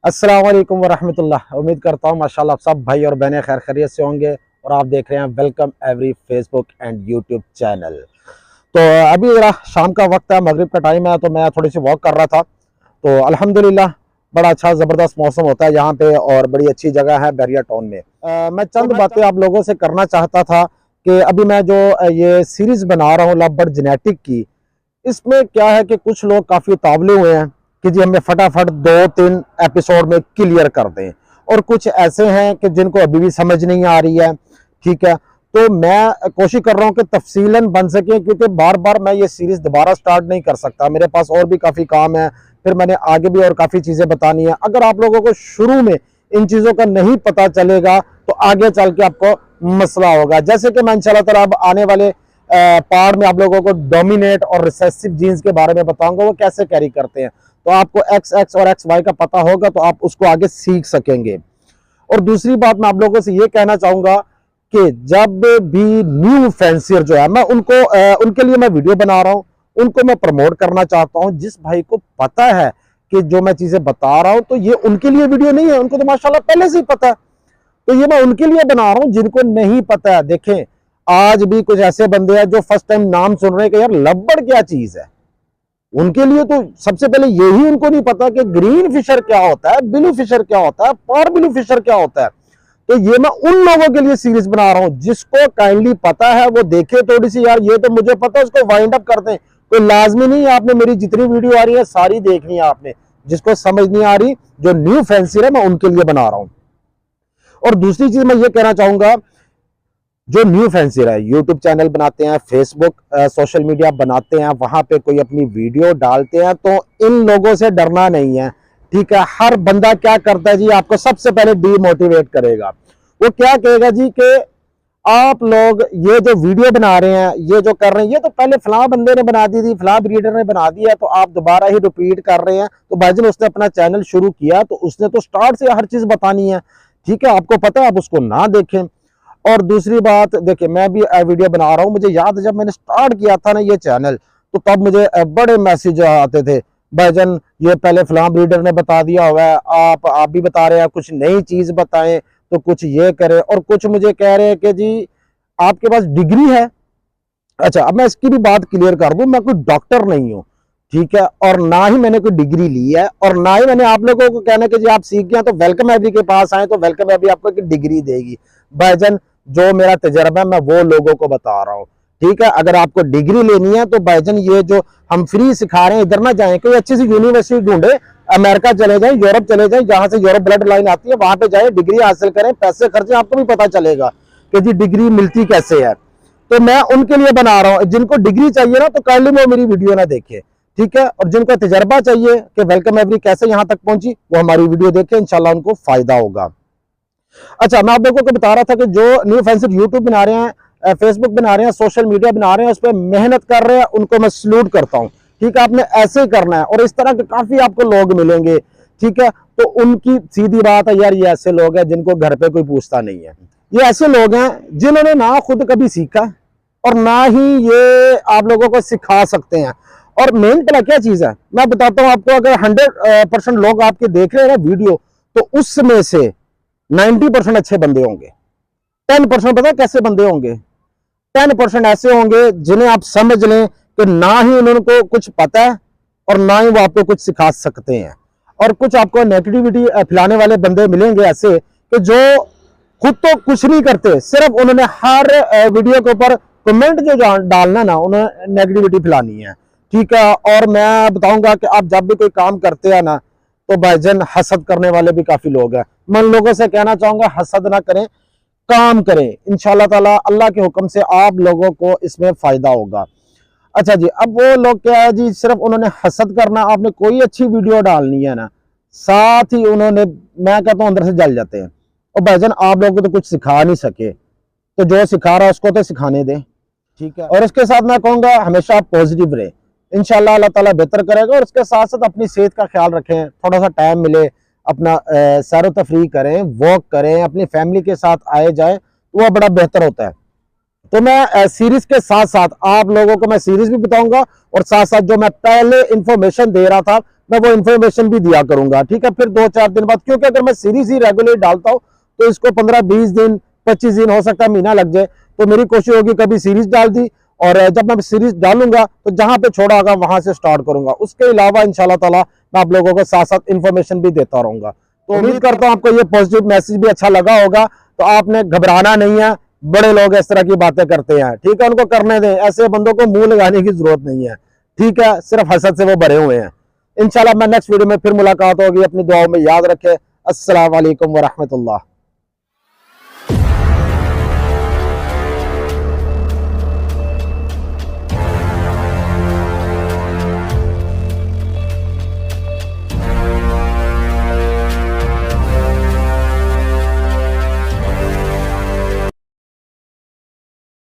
अस्सलाम वालेकुम वरहमतुल्लाह। उम्मीद करता हूँ माशाल्लाह आप सब भाई और बहनें खैर खैरियत से होंगे और आप देख रहे हैं welcome every Facebook and YouTube channel. तो अभी जरा शाम का वक्त है, मगरिब का टाइम है, तो मैं थोड़ी सी वॉक कर रहा था। तो अल्हम्दुलिल्लाह बड़ा अच्छा ज़बरदस्त मौसम होता है यहाँ पे और बड़ी अच्छी जगह है बैरिया टाउन में। मैं चंद बातें आप लोगों से करना चाहता था कि अभी मैं जो ये सीरीज़ बना रहा हूँ लव बर्ड जेनेटिक की, इसमें क्या है कि कुछ लोग काफ़ी उतावले हुए हैं कि जी हमें फटाफट 2-3 एपिसोड में क्लियर कर दें, और कुछ ऐसे हैं कि जिनको अभी भी समझ नहीं आ रही है। ठीक है, तो मैं कोशिश कर रहा हूं कि तफसीलन बन सके, क्योंकि बार बार मैं ये सीरीज दोबारा स्टार्ट नहीं कर सकता, मेरे पास और भी काफ़ी काम है, फिर मैंने आगे भी और काफ़ी चीज़ें बतानी है। अगर आप लोगों को शुरू में इन चीज़ों का नहीं पता चलेगा तो आगे चल के आपको मसला होगा। जैसे कि मैं इंशाल्लाह ताला अब आने वाले पार्ट में आप लोगों को डोमिनेट और रिसेसिव जीन्स के बारे में बताऊंगा, वो कैसे कैरी करते हैं। तो आपको XX और XY का पता होगा तो आप उसको आगे सीख सकेंगे। और दूसरी बात मैं आप लोगों से ये कहना चाहूंगा कि जब भी न्यू फैंसियर जो है, मैं उनको उनके लिए मैं वीडियो बना रहा हूं, उनको मैं प्रमोट करना चाहता हूं। जिस भाई को पता है कि जो मैं चीजें बता रहा हूं तो ये उनके लिए वीडियो नहीं है, उनको तो माशाल्लाह पहले से ही पता है, तो ये मैं उनके लिए बना रहा हूं जिनको नहीं पता है। देखें, आज भी कुछ ऐसे बंदे हैं जो फर्स्ट टाइम नाम सुन रहे हैं कि यार लव्बर्ड क्या चीज है। उनके लिए तो सबसे पहले यही उनको नहीं पता कि ग्रीन फिशर क्या होता है, ब्लू फिशर क्या होता है, पार ब्लू फिशर क्या होता है। तो ये मैं उन लोगों के लिए सीरीज बना रहा हूं जिसको काइंडली पता है वो देखे थोड़ी सी, यार ये तो मुझे पता है, उसको वाइंड अप करते हैं। कोई लाजमी नहीं है आपने मेरी जितनी वीडियो आ रही है सारी देखनी है आपने। जिसको समझ नहीं आ रही, जो न्यू फैंसियर है, मैं उनके लिए बना रहा हूं। और दूसरी चीज मैं ये कहना चाहूंगा, जो न्यू फैंसियर है, यूट्यूब चैनल बनाते हैं, फेसबुक सोशल मीडिया बनाते हैं, वहां पे कोई अपनी वीडियो डालते हैं, तो इन लोगों से डरना नहीं है। ठीक है, हर बंदा क्या करता है जी, आपको सबसे पहले डीमोटिवेट करेगा। वो क्या कहेगा जी कि आप लोग ये जो वीडियो बना रहे हैं, ये जो कर रहे हैं, ये तो पहले फलां बंदे ने बना दी थी, फलां ब्रीडर ने बना दिया, तो आप दोबारा ही रिपीट कर रहे हैं। तो भाईजान उसने अपना चैनल शुरू किया तो उसने तो स्टार्ट से हर चीज बतानी है। ठीक है, आपको पता है, आप उसको ना देखें। और दूसरी बात देखिए, मैं भी वीडियो बना रहा हूँ, मुझे याद है जब मैंने स्टार्ट किया था ना ये चैनल, तो तब मुझे बड़े मैसेज आते थे, भाईजान ये पहले फलां ब्रीडर ने बता दिया हुआ है, आप भी बता रहे हैं, कुछ नई चीज बताएं, तो कुछ ये करें, और कुछ मुझे कह रहे हैं कि जी आपके पास डिग्री है। अच्छा, अब मैं इसकी भी बात क्लियर कर दूं, मैं कोई डॉक्टर नहीं हूं, ठीक है, और ना ही मैंने कोई डिग्री ली है, और ना ही मैंने आप लोगों को कहना कि जी आप सीख गए तो वेलकम एवरी के पास आए तो वेलकम एवरी आपको एक डिग्री देगी। भाईजान जो मेरा तजर्बा है मैं वो लोगों को बता रहा हूँ। ठीक है, अगर आपको डिग्री लेनी है तो भाईजान ये जो हम फ्री सिखा रहे हैं इधर ना जाएं, कोई अच्छी सी यूनिवर्सिटी ढूंढे, अमेरिका चले जाएं, यूरोप चले जाएं, जहां से यूरोप ब्लड लाइन आती है वहां पे जाए, डिग्री हासिल करें, पैसे खर्चे, आपको भी पता चलेगा कि जी डिग्री मिलती कैसे है। तो मैं उनके लिए बना रहा हूं, जिनको डिग्री चाहिए ना तो काइंडली वो मेरी वीडियो ना देखे। ठीक है, और जिनको तजर्बा चाहिए कि वेलकम एवरी कैसे यहां तक पहुंची, वो हमारी वीडियो देखें, इंशाल्लाह उनको फायदा होगा। अच्छा, मैं आप लोगों को बता रहा था कि जो न्यू फैंसर यूट्यूब बना रहे हैं, फेसबुक बना रहे हैं, सोशल मीडिया बना रहे हैं, उस पर मेहनत कर रहे हैं, उनको मैं सल्यूट करता हूं। ठीक है, आपने ऐसे ही करना है, और इस तरह के काफी आपको लोग मिलेंगे। ठीक है, तो उनकी सीधी बात है, यार ये ऐसे लोग हैं जिनको घर पे कोई पूछता नहीं है। ये ऐसे लोग हैं जिन्होंने ना खुद कभी सीखा और ना ही ये आप लोगों को सिखा सकते हैं। और मेन पता क्या चीज है, मैं बताता हूं आपको, अगर 100% लोग आपके देख रहे हैं ना वीडियो, तो उसमें से 90% अच्छे बंदे होंगे। 10% पता कैसे बंदे होंगे? 10% ऐसे होंगे जिन्हें आप समझ लें कि ना ही उनको कुछ पता है और ना ही वो आपको कुछ सिखा सकते हैं। और कुछ आपको नेगेटिविटी फैलाने वाले बंदे मिलेंगे ऐसे कि जो खुद तो कुछ नहीं करते, सिर्फ उन्होंने हर वीडियो के ऊपर कमेंट जो डालना ना, उन्होंने नेगेटिविटी फैलानी है। ठीक है, और मैं बताऊंगा कि आप जब भी कोई काम करते हैं ना, तो भाईजान हसद करने वाले भी काफी लोग हैं। मैं उन लोगों से कहना चाहूंगा, हसद ना करें, काम करें, इंशाल्लाह ताला अल्लाह के हुक्म से आप लोगों को इसमें फायदा होगा। अच्छा जी, अब वो लोग क्या है जी, सिर्फ उन्होंने हसद करना, आपने कोई अच्छी वीडियो डालनी है ना, साथ ही उन्होंने, मैं कहता हूं, अंदर से जल जाते हैं। और भाईजान आप लोगों को तो कुछ सिखा नहीं सके, तो जो सिखा रहा है उसको तो सिखाने दें। ठीक है, और उसके साथ मैं कहूंगा हमेशा आप पॉजिटिव रहे, इंशाल्लाह अल्लाह ताला बेहतर करेगा। और उसके साथ साथ अपनी सेहत का ख्याल रखें, थोड़ा सा टाइम मिले, अपना सैर तफरी करें, वॉक करें, अपनी फैमिली के साथ आए जाए, तो वह बड़ा बेहतर होता है। तो मैं सीरीज के साथ साथ आप लोगों को मैं सीरीज भी बताऊंगा, और साथ साथ जो मैं पहले इंफॉर्मेशन दे रहा था मैं वो इन्फॉर्मेशन भी दिया करूंगा, ठीक है। फिर 2-4 दिन बाद, क्योंकि अगर मैं सीरीज ही रेगुलर डालता हूँ तो इसको 15-20 दिन 25 दिन हो सकता है महीना लग जाए। तो मेरी कोशिश होगी कभी सीरीज डाल दी, और जब मैं सीरीज डालूंगा तो जहां पे छोड़ा होगा वहां से स्टार्ट करूंगा। उसके अलावा इंशाल्लाह ताला मैं आप लोगों को साथ साथ इन्फॉर्मेशन भी देता रहूंगा। तो उम्मीद करता हूं आपको ये पॉजिटिव मैसेज भी अच्छा लगा होगा। तो आपने घबराना नहीं है, बड़े लोग इस तरह की बातें करते हैं, ठीक है, उनको करने दें। ऐसे बंदों को मुंह लगाने की जरूरत नहीं है, ठीक है, सिर्फ हसद से वो भरे हुए हैं। इंशाल्लाह मैं नेक्स्ट वीडियो में फिर मुलाकात होगी। अपनी दुआओं में याद रखें। अस्सलाम वालेकुम व रहमतुल्लाह।